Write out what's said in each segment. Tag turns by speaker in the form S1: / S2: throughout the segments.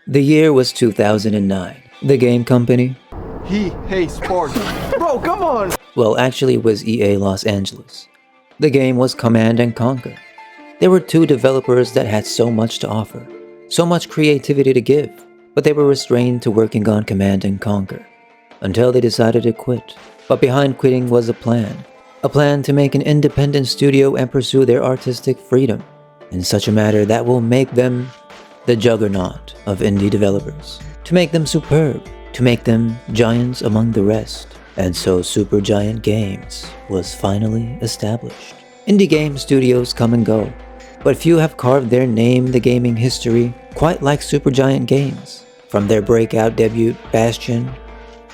S1: The year was 2009. The game company,
S2: He hates sports. Bro, come on!
S1: well, actually it was EA Los Angeles. The game was Command & Conquer. There were two developers that had so much to offer, so much creativity to give, but they were restrained to working on Command & Conquer until they decided to quit. But behind quitting was a plan to make an independent studio and pursue their artistic freedom in such a manner that will make them the juggernaut of indie developers, to make them superb, to make them giants among the rest. And so Supergiant Games was finally established. Indie game studios come and go, but few have carved their name in the gaming history quite like Supergiant Games. From their breakout debut, Bastion,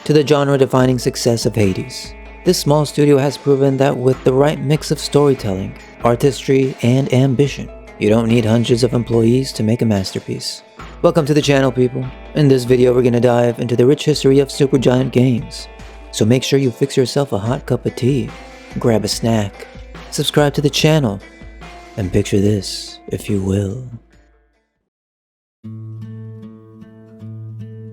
S1: to the genre-defining success of Hades, this small studio has proven that with the right mix of storytelling, artistry, and ambition, you don't need hundreds of employees to make a masterpiece. Welcome to the channel, people. In this video, we're gonna dive into the rich history of Supergiant Games. So make sure you fix yourself a hot cup of tea, grab a snack, subscribe to the channel, and picture this, if you will.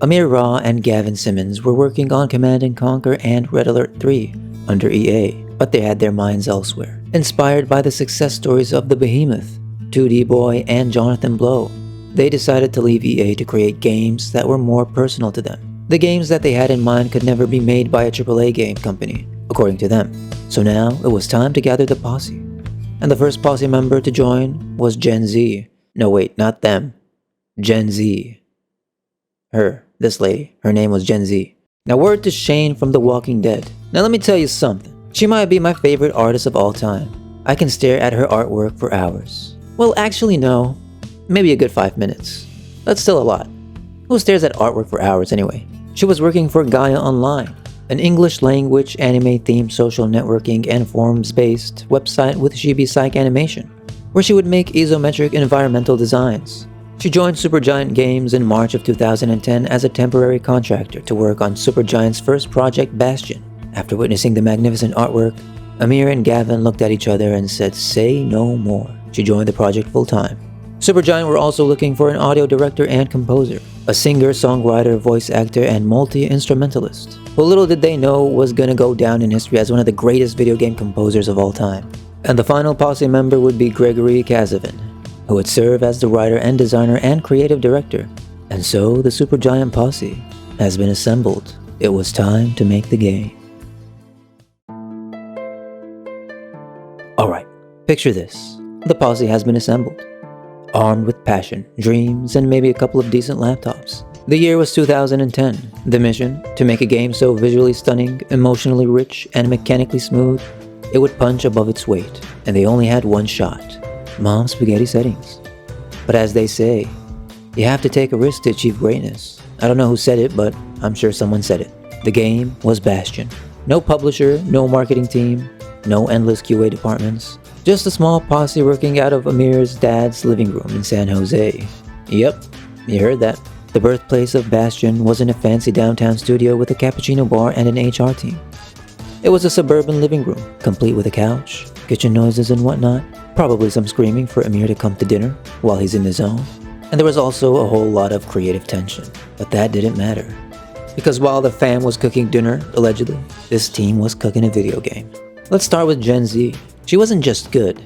S1: Amir Ra and Gavin Simmons were working on Command & Conquer and Red Alert 3 under EA, but they had their minds elsewhere. Inspired by the success stories of the Behemoth, 2D Boy, and Jonathan Blow, they decided to leave EA to create games that were more personal to them. The games that they had in mind could never be made by a AAA game company, according to them. So now it was time to gather the posse. And the first posse member to join was Gen Z. No wait, not them. Gen Z. This lady. Her name was Gen Z. Now word to Shane from The Walking Dead. Now let me tell you something. She might be my favorite artist of all time. I can stare at her artwork for hours. Well, actually no. Maybe a good 5 minutes. That's still a lot. Who stares at artwork for hours anyway? She was working for Gaia Online, an English-language anime-themed social networking and forums-based website with Chibi Psych animation, where she would make isometric environmental designs. She joined Supergiant Games in March of 2010 as a temporary contractor to work on Supergiant's first project, Bastion. After witnessing the magnificent artwork, Amir and Gavin looked at each other and said, "Say no more." She joined the project full-time. Supergiant were also looking for an audio director and composer, a singer, songwriter, voice actor, and multi-instrumentalist, who little did they know was gonna go down in history as one of the greatest video game composers of all time. And the final posse member would be Gregory Kazavin, who would serve as the writer and designer and creative director. And so the Supergiant posse has been assembled. It was time to make the game. Alright, picture this. The posse has been assembled, armed with passion, dreams, and maybe a couple of decent laptops. The year was 2010. The mission, to make a game so visually stunning, emotionally rich, and mechanically smooth, it would punch above its weight. And they only had one shot. Mom spaghetti settings. But as they say, you have to take a risk to achieve greatness. I don't know who said it, but I'm sure someone said it. The game was Bastion. No publisher, no marketing team, no endless QA departments. Just a small posse working out of Amir's dad's living room in San Jose. Yep, you heard that. The birthplace of Bastion wasn't a fancy downtown studio with a cappuccino bar and an HR team. It was a suburban living room, complete with a couch, kitchen noises and whatnot, probably some screaming for Amir to come to dinner while he's in the zone. And there was also a whole lot of creative tension. But that didn't matter. Because while the fam was cooking dinner, allegedly, this team was cooking a video game. Let's start with Gen Z. She wasn't just good.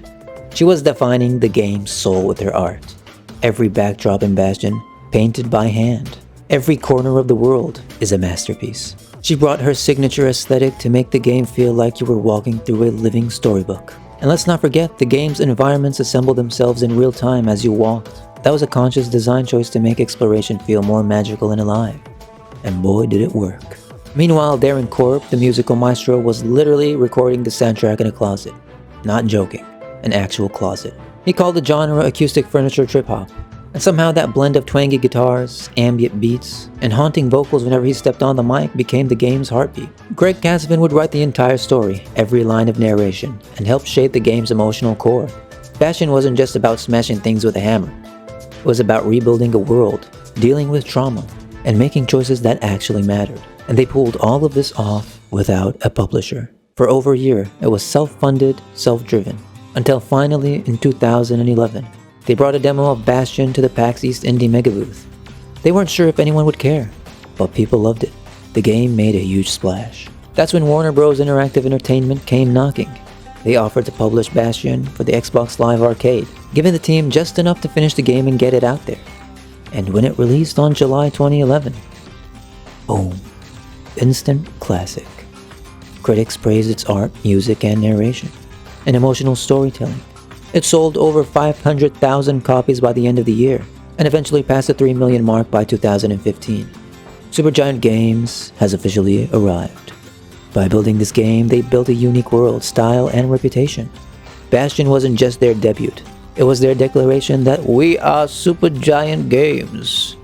S1: She was defining the game's soul with her art. Every backdrop in Bastion, painted by hand. Every corner of the world is a masterpiece. She brought her signature aesthetic to make the game feel like you were walking through a living storybook. And let's not forget, the game's environments assembled themselves in real time as you walked. That was a conscious design choice to make exploration feel more magical and alive. And boy, did it work. Meanwhile, Darren Korb, the musical maestro, was literally recording the soundtrack in a closet. Not joking, an actual closet. He called the genre acoustic furniture trip-hop. And somehow that blend of twangy guitars, ambient beats, and haunting vocals whenever he stepped on the mic became the game's heartbeat. Greg Kazavin would write the entire story, every line of narration, and help shape the game's emotional core. Bastion wasn't just about smashing things with a hammer. It was about rebuilding a world, dealing with trauma, and making choices that actually mattered. And they pulled all of this off without a publisher. For over a year, it was self-funded, self-driven, until finally in 2011, they brought a demo of Bastion to the PAX East Indie Mega booth. They weren't sure if anyone would care, but people loved it. The game made a huge splash. That's when Warner Bros. Interactive Entertainment came knocking. They offered to publish Bastion for the Xbox Live Arcade, giving the team just enough to finish the game and get it out there. And when it released on July 2011, boom, instant classic. Critics praised its art, music, and narration, and emotional storytelling. It sold over 500,000 copies by the end of the year, and eventually passed the 3 million mark by 2015. Supergiant Games has officially arrived. By building this game, they built a unique world, style, and reputation. Bastion wasn't just their debut. It was their declaration that we are Supergiant Games,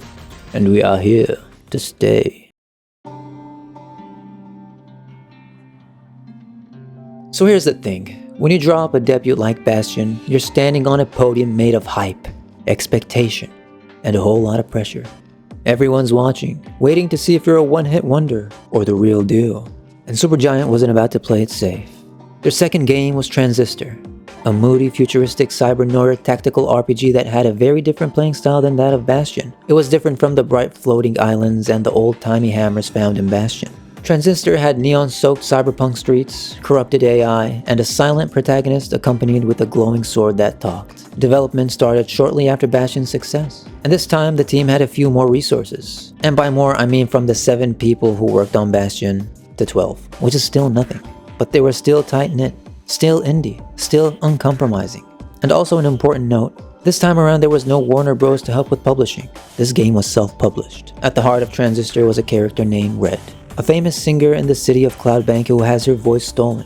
S1: and we are here to stay. So here's the thing. When you drop a debut like Bastion, you're standing on a podium made of hype, expectation, and a whole lot of pressure. Everyone's watching, waiting to see if you're a one-hit wonder or the real deal. And Supergiant wasn't about to play it safe. Their second game was Transistor, a moody, futuristic cyber-noir tactical RPG that had a very different playing style than that of Bastion. It was different from the bright floating islands and the old-timey hammers found in Bastion. Transistor had neon-soaked cyberpunk streets, corrupted AI, and a silent protagonist accompanied with a glowing sword that talked. Development started shortly after Bastion's success, and this time the team had a few more resources. And by more, I mean from the 7 people who worked on Bastion to 12, which is still nothing. But they were still tight-knit, still indie, still uncompromising. And also an important note, this time around there was no Warner Bros. To help with publishing. This game was self-published. At the heart of Transistor was a character named Red, a famous singer in the city of Cloudbank who has her voice stolen.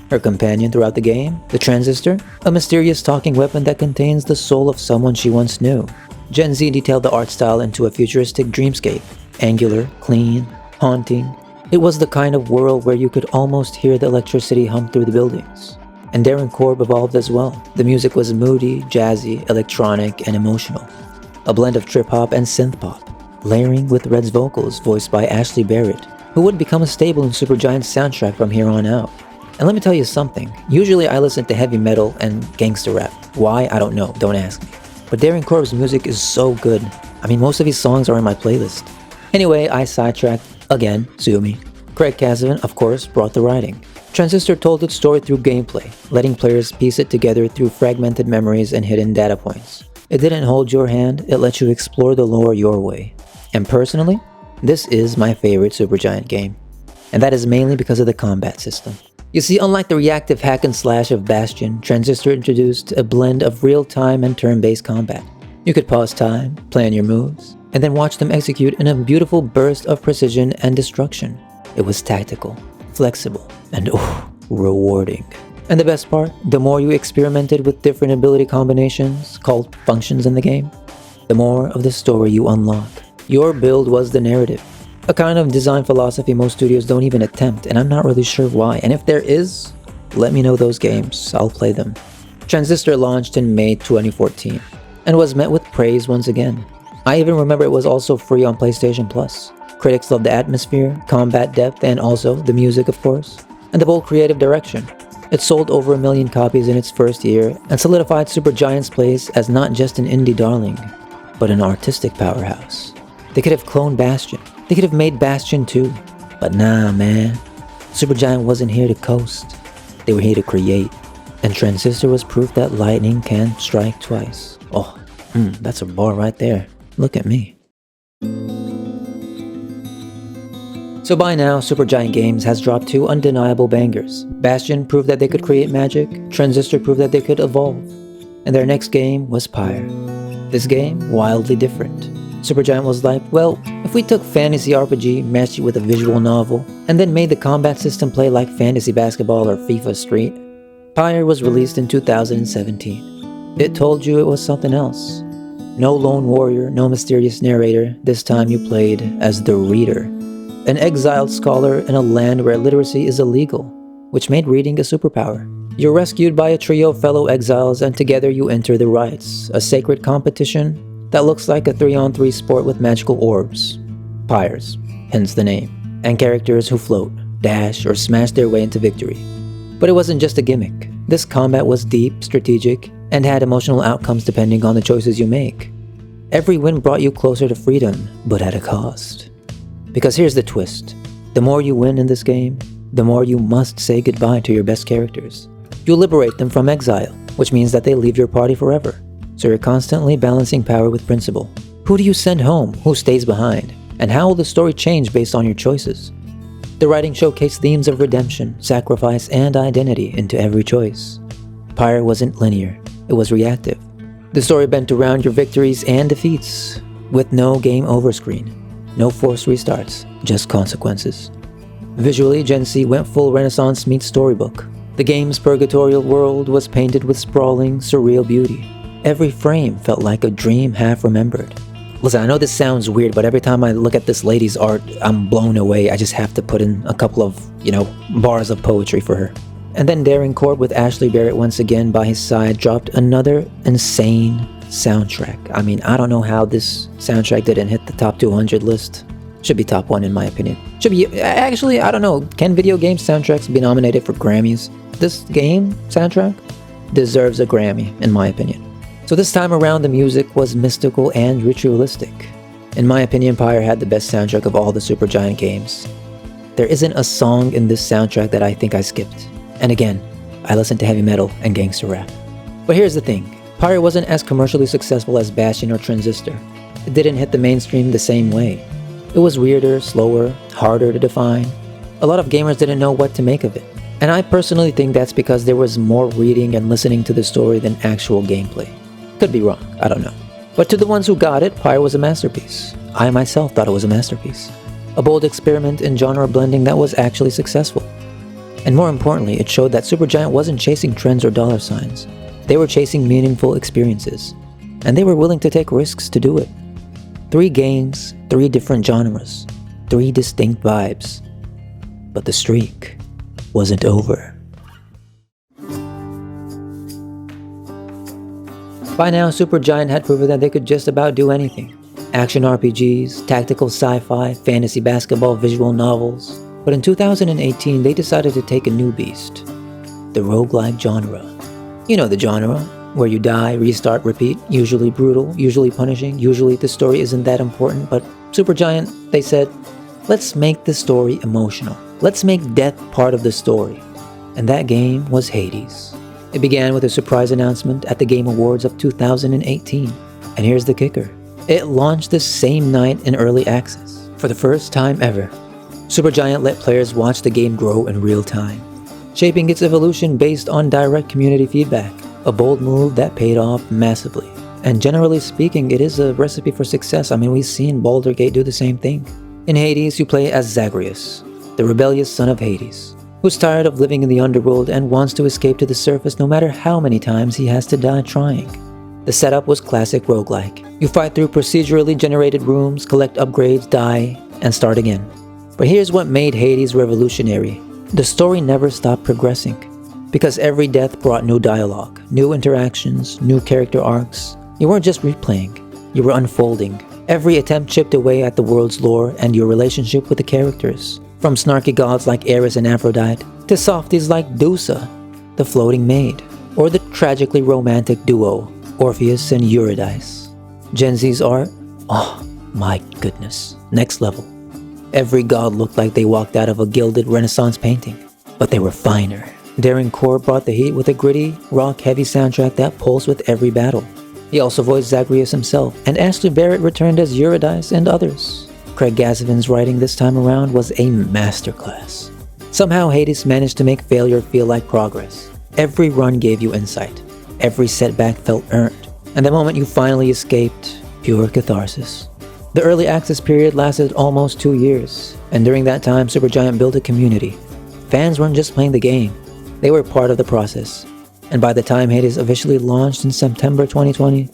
S1: Her companion throughout the game, the Transistor, a mysterious talking weapon that contains the soul of someone she once knew. Gen Z detailed the art style into a futuristic dreamscape, angular, clean, haunting. It was the kind of world where you could almost hear the electricity hum through the buildings. And Darren Korb evolved as well. The music was moody, jazzy, electronic, and emotional. A blend of trip-hop and synth-pop, layering with Red's vocals voiced by Ashley Barrett, who would become a staple in Supergiant's soundtrack from here on out. And let me tell you something, usually I listen to heavy metal and gangster rap. Why? I don't know, don't ask me. But Darren Korb's music is so good. I mean, most of his songs are in my playlist. Anyway, I sidetracked. Again, sue me. Craig Casavan, of course, brought the writing. Transistor told its story through gameplay, letting players piece it together through fragmented memories and hidden data points. It didn't hold your hand, it let you explore the lore your way. And personally, this is my favorite Supergiant game. And that is mainly because of the combat system. You see, unlike the reactive hack and slash of Bastion, Transistor introduced a blend of real-time and turn-based combat. You could pause time, plan your moves, and then watch them execute in a beautiful burst of precision and destruction. It was tactical, flexible, and rewarding. And the best part, the more you experimented with different ability combinations, called functions in the game, the more of the story you unlock. Your build was the narrative, a kind of design philosophy most studios don't even attempt, and I'm not really sure why. And if there is, let me know those games, I'll play them. Transistor launched in May 2014, and was met with praise once again. I even remember it was also free on PlayStation Plus. Critics loved the atmosphere, combat depth, and also the music, of course, and the bold creative direction. It sold over 1 million copies in its first year, and solidified Supergiant's place as not just an indie darling, but an artistic powerhouse. They could have cloned Bastion. They could have made Bastion 2. But nah, man. Supergiant wasn't here to coast. They were here to create. And Transistor was proof that lightning can strike twice. Oh, that's a bar right there. Look at me. So by now, Supergiant Games has dropped 2 undeniable bangers. Bastion proved that they could create magic. Transistor proved that they could evolve. And their next game was Pyre. This game, wildly different. Supergiant was like, well, if we took fantasy RPG, matched it with a visual novel, and then made the combat system play like fantasy basketball or FIFA Street, Pyre was released in 2017. It told you it was something else. No lone warrior, no mysterious narrator, this time you played as the Reader, an exiled scholar in a land where literacy is illegal, which made reading a superpower. You're rescued by a trio of fellow exiles and together you enter the Rites, a sacred competition that looks like a 3-on-3 sport with magical orbs. Pyres, hence the name, and characters who float, dash, or smash their way into victory. But it wasn't just a gimmick. This combat was deep, strategic, and had emotional outcomes depending on the choices you make. Every win brought you closer to freedom, but at a cost. Because here's the twist. The more you win in this game, the more you must say goodbye to your best characters. You liberate them from exile, which means that they leave your party forever. So you're constantly balancing power with principle. Who do you send home? Who stays behind? And how will the story change based on your choices? The writing showcased themes of redemption, sacrifice, and identity into every choice. Pyre wasn't linear, it was reactive. The story bent around your victories and defeats, with no game over screen, no forced restarts, just consequences. Visually, Gen Z went full Renaissance meets storybook. The game's purgatorial world was painted with sprawling, surreal beauty. Every frame felt like a dream half remembered. Listen, I know this sounds weird, but every time I look at this lady's art, I'm blown away. I just have to put in a couple of, bars of poetry for her. And then Darren Korb with Ashley Barrett once again by his side dropped another insane soundtrack. I mean, I don't know how this soundtrack didn't hit the top 200 list. Should be top 1 in my opinion. Should be, actually, I don't know. Can video game soundtracks be nominated for Grammys? This game soundtrack deserves a Grammy, in my opinion. So this time around, the music was mystical and ritualistic. In my opinion, Pyre had the best soundtrack of all the Supergiant games. There isn't a song in this soundtrack that I think I skipped. And again, I listen to heavy metal and gangster rap. But here's the thing, Pyre wasn't as commercially successful as Bastion or Transistor. It didn't hit the mainstream the same way. It was weirder, slower, harder to define. A lot of gamers didn't know what to make of it. And I personally think that's because there was more reading and listening to the story than actual gameplay. Could be wrong, I don't know. But to the ones who got it, Pyre was a masterpiece. I myself thought it was a masterpiece. A bold experiment in genre blending that was actually successful. And more importantly, it showed that Supergiant wasn't chasing trends or dollar signs. They were chasing meaningful experiences. And they were willing to take risks to do it. 3 games, 3 different genres, 3 distinct vibes. But the streak wasn't over. By now, Supergiant had proven that they could just about do anything. Action RPGs, tactical sci-fi, fantasy basketball, visual novels. But in 2018, they decided to take a new beast. The roguelike genre. You know the genre, where you die, restart, repeat, usually brutal, usually punishing, usually the story isn't that important, but Supergiant, they said, let's make the story emotional. Let's make death part of the story. And that game was Hades. It began with a surprise announcement at the Game Awards of 2018. And here's the kicker. It launched the same night in early access. For the first time ever, Supergiant let players watch the game grow in real time, shaping its evolution based on direct community feedback. A bold move that paid off massively. And generally speaking, it is a recipe for success. I mean, we've seen Baldur's Gate do the same thing. In Hades, you play as Zagreus, the rebellious son of Hades, who's tired of living in the underworld and wants to escape to the surface no matter how many times he has to die trying. The setup was classic roguelike. You fight through procedurally generated rooms, collect upgrades, die, and start again. But here's what made Hades revolutionary. The story never stopped progressing, because every death brought new dialogue, new interactions, new character arcs. You weren't just replaying, you were unfolding. Every attempt chipped away at the world's lore and your relationship with the characters. From snarky gods like Ares and Aphrodite, to softies like Dusa, the floating maid, or the tragically romantic duo, Orpheus and Eurydice. Gen Z's art? Oh my goodness, next level. Every god looked like they walked out of a gilded Renaissance painting, but they were finer. Darren Korb brought the heat with a gritty, rock-heavy soundtrack that pulsed with every battle. He also voiced Zagreus himself, and Ashley Barrett returned as Eurydice and others. Craig Gazavin's writing this time around was a masterclass. Somehow Hades managed to make failure feel like progress. Every run gave you insight. Every setback felt earned. And the moment you finally escaped, pure catharsis. The early access period lasted almost 2 years, and during that time Supergiant built a community. Fans weren't just playing the game, they were part of the process. And by the time Hades officially launched in September 2020,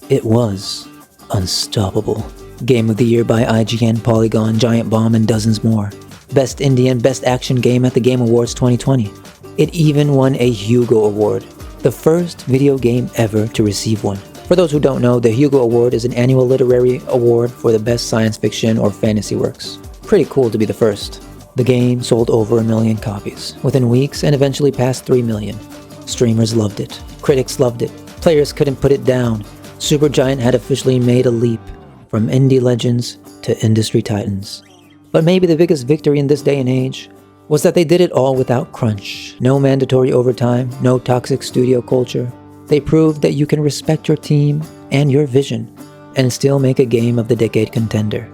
S1: it was unstoppable. Game of the Year by IGN, Polygon, Giant Bomb, and dozens more. Best Indie and Best Action Game at the Game Awards 2020. It even won a Hugo Award, the first video game ever to receive one. For those who don't know, the Hugo Award is an annual literary award for the best science fiction or fantasy works. Pretty cool to be the first. The game sold over 1 million copies within weeks and eventually passed 3 million. Streamers loved it. Critics loved it. Players couldn't put it down. Supergiant had officially made a leap from indie legends to industry titans. But maybe the biggest victory in this day and age was that they did it all without crunch. No mandatory overtime, no toxic studio culture. They proved that you can respect your team and your vision and still make a game of the decade contender.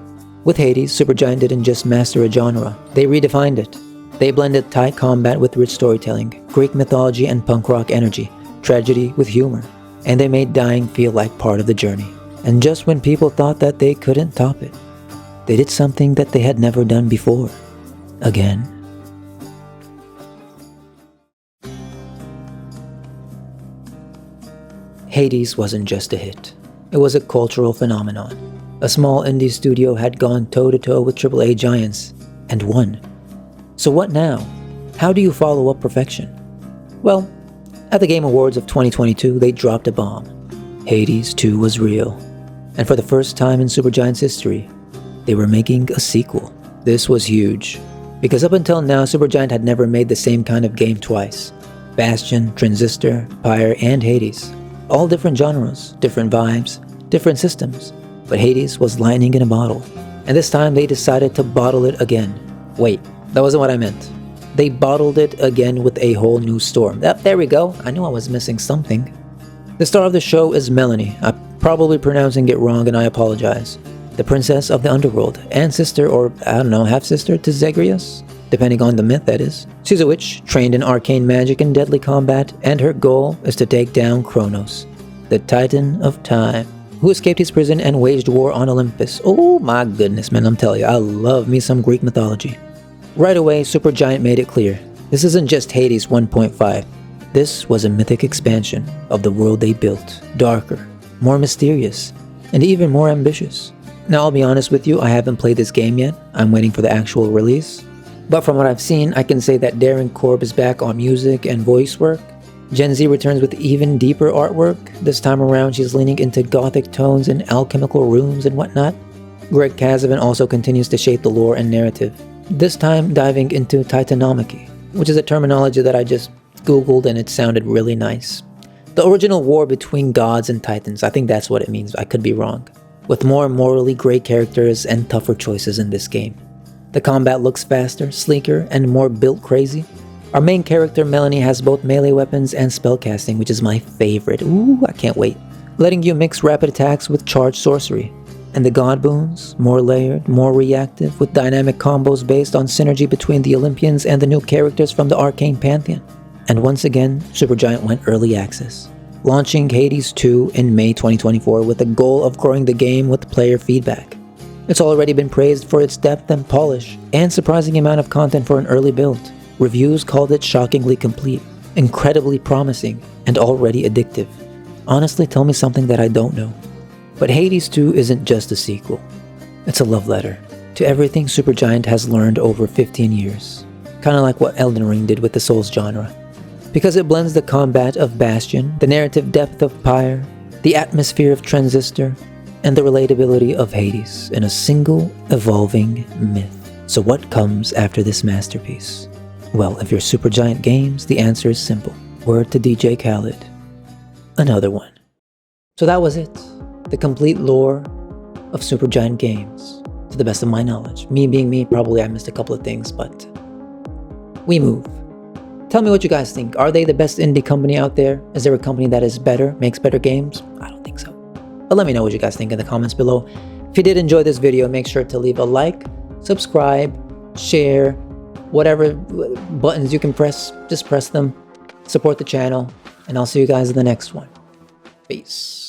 S1: With Hades, Supergiant didn't just master a genre, they redefined it. They blended tight combat with rich storytelling, Greek mythology and punk rock energy, tragedy with humor, and they made dying feel like part of the journey. And just when people thought that they couldn't top it, they did something that they had never done before. Again. Hades wasn't just a hit. It was a cultural phenomenon. A small indie studio had gone toe-to-toe with AAA giants and won. So what now? How do you follow up perfection? Well, at the Game Awards of 2022, they dropped a bomb. Hades 2 was real. And for the first time in Supergiant's history, they were making a sequel. This was huge, because up until now, Supergiant had never made the same kind of game twice. Bastion, Transistor, Pyre, and Hades. All different genres, different vibes, different systems. But Hades was lightning in a bottle. And this time they decided to bottle it again. Wait, that wasn't what I meant. They bottled it again with a whole new storm. There we go. I knew I was missing something. The star of the show is Melanie. I'm probably pronouncing it wrong and I apologize. The princess of the underworld and sister, or I don't know, half-sister to Zagreus? Depending on the myth, that is. She's a witch, trained in arcane magic and deadly combat, and her goal is to take down Kronos, the Titan of Time, who escaped his prison and waged war on Olympus. Oh my goodness, man, I'm telling you, I love me some Greek mythology. Right away, Supergiant made it clear. This isn't just Hades 1.5. This was a mythic expansion of the world they built. Darker, more mysterious, and even more ambitious. Now, I'll be honest with you, I haven't played this game yet. I'm waiting for the actual release. But from what I've seen, I can say that Darren Korb is back on music and voice work. Gen Z returns with even deeper artwork. This time around, she's leaning into gothic tones and alchemical rooms and whatnot. Greg Kasavin also continues to shape the lore and narrative. This time diving into Titanomachy, which is a terminology that I just googled and it sounded really nice. The original war between gods and titans, I think that's what it means, I could be wrong. With more morally gray characters and tougher choices in this game. The combat looks faster, sleeker, and more built crazy. Our main character, Melanie, has both melee weapons and spellcasting, which is my favorite. Ooh, I can't wait. Letting you mix rapid attacks with charged sorcery. And the god boons, more layered, more reactive, with dynamic combos based on synergy between the Olympians and the new characters from the Arcane Pantheon. And once again, Supergiant went early access, launching Hades 2 in May 2024 with the goal of growing the game with player feedback. It's already been praised for its depth and polish, and surprising amount of content for an early build. Reviews called it shockingly complete, incredibly promising, and already addictive. Honestly, tell me something that I don't know. But Hades 2 isn't just a sequel. It's a love letter to everything Supergiant has learned over 15 years. Kinda like what Elden Ring did with the Souls genre. Because it blends the combat of Bastion, the narrative depth of Pyre, the atmosphere of Transistor, and the relatability of Hades in a single, evolving myth. So what comes after this masterpiece? Well, if you're Supergiant Games, the answer is simple. Word to DJ Khaled. Another one. So that was it. The complete lore of Supergiant Games, to the best of my knowledge. Me being me, probably I missed a couple of things, but we move. Tell me what you guys think. Are they the best indie company out there? Is there a company that is better, makes better games? I don't think so. But let me know what you guys think in the comments below. If you did enjoy this video, make sure to leave a like, subscribe, share, whatever buttons you can press, just press them. Support the channel, and I'll see you guys in the next one. Peace.